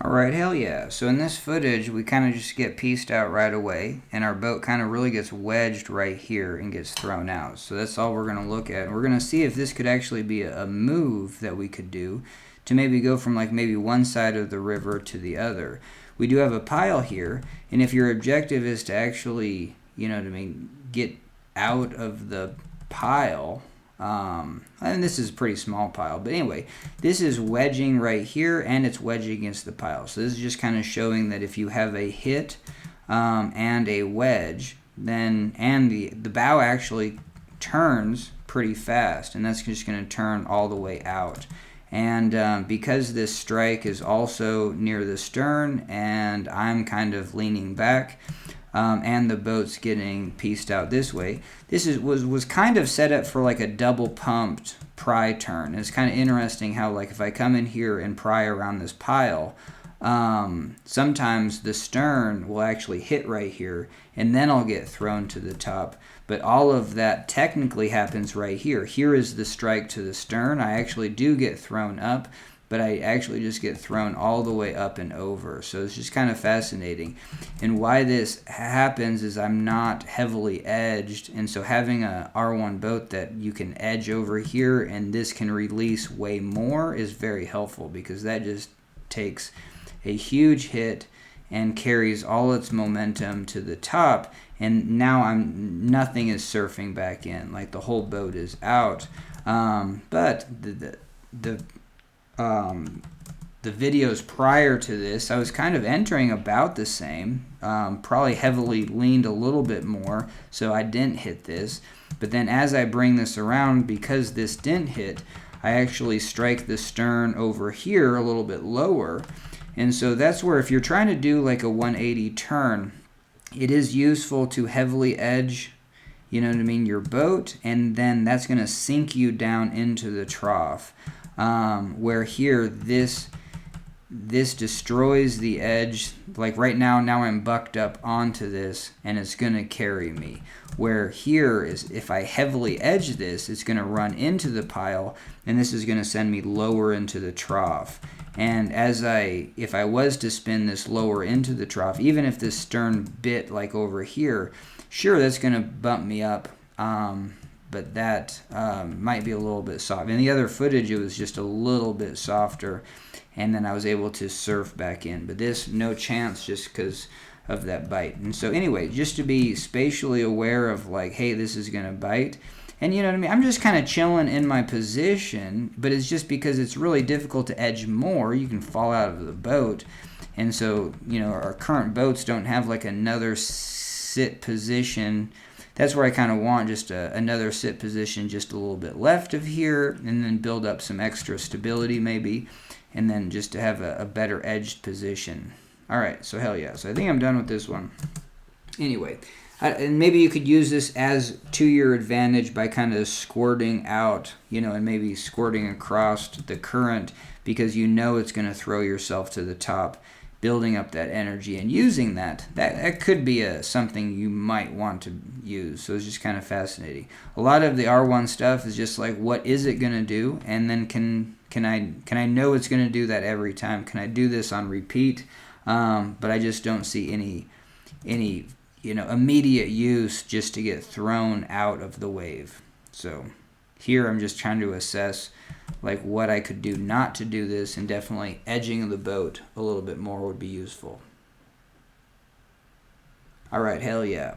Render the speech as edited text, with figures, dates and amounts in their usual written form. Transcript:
Alright, hell yeah. So in this footage, we kind of just get pieced out right away, and our boat kind of really gets wedged right here and gets thrown out. So that's all we're going to look at. We're going to see if this could actually be a move that we could do to maybe go from like maybe one side of the river to the other. We do have a pile here, and if your objective is to actually, you know what I mean, get out of the pile, and this is a pretty small pile, but anyway, this is wedging right here, and it's wedging against the pile. So this is just kind of showing that if you have a hit and a wedge, then the bow actually turns pretty fast, and that's just going to turn all the way out. And because this strike is also near the stern, and I'm kind of leaning back, and the boat's getting pieced out this way. This was kind of set up for like a double pumped pry turn. It's kind of interesting how, like, if I come in here and pry around this pile, sometimes the stern will actually hit right here, and then I'll get thrown to the top. But all of that technically happens right here. Here is the strike to the stern. I actually do get thrown up, but I actually just get thrown all the way up and over. So it's just kind of fascinating. And why this happens is I'm not heavily edged, and so having a R1 boat that you can edge over here and this can release way more is very helpful, because that just takes a huge hit and carries all its momentum to the top, and now nothing is surfing back in, like the whole boat is out. But the videos prior to this, I was kind of entering about the same, probably heavily leaned a little bit more, so I didn't hit this. But then as I bring this around, because this didn't hit, I actually strike the stern over here a little bit lower. And so that's where, if you're trying to do like a 180 turn, it is useful to heavily edge, you know what I mean, your boat, and then that's going to sink you down into the trough. Where here, this destroys the edge. Like right now I'm bucked up onto this, and it's going to carry me. Where here is, if I heavily edge this, it's going to run into the pile, and this is going to send me lower into the trough. And if I was to spin this lower into the trough, even if this stern bit like over here, sure, that's going to bump me up, but that might be a little bit soft. In the other footage, it was just a little bit softer, and then I was able to surf back in. But this, no chance, just because of that bite. And so anyway, just to be spatially aware of like, hey, this is going to bite. And you know what I mean? I'm just kind of chilling in my position, but it's just because it's really difficult to edge more. You can fall out of the boat. And so, you know, our current boats don't have like another sit position. That's where I kind of want just another sit position just a little bit left of here, and then build up some extra stability maybe, and then just to have a better edged position. All right, so hell yeah. So I think I'm done with this one. Anyway. And maybe you could use this as to your advantage by kind of squirting out, you know, and maybe squirting across the current, because you know it's going to throw yourself to the top, building up that energy and using that. That could be something you might want to use. So it's just kind of fascinating. A lot of the R1 stuff is just like, what is it going to do? And then can I know it's going to do that every time? Can I do this on repeat? But I just don't see any you know, immediate use just to get thrown out of the wave. So here I'm just trying to assess like what I could do not to do this, and definitely edging the boat a little bit more would be useful. All right, hell yeah.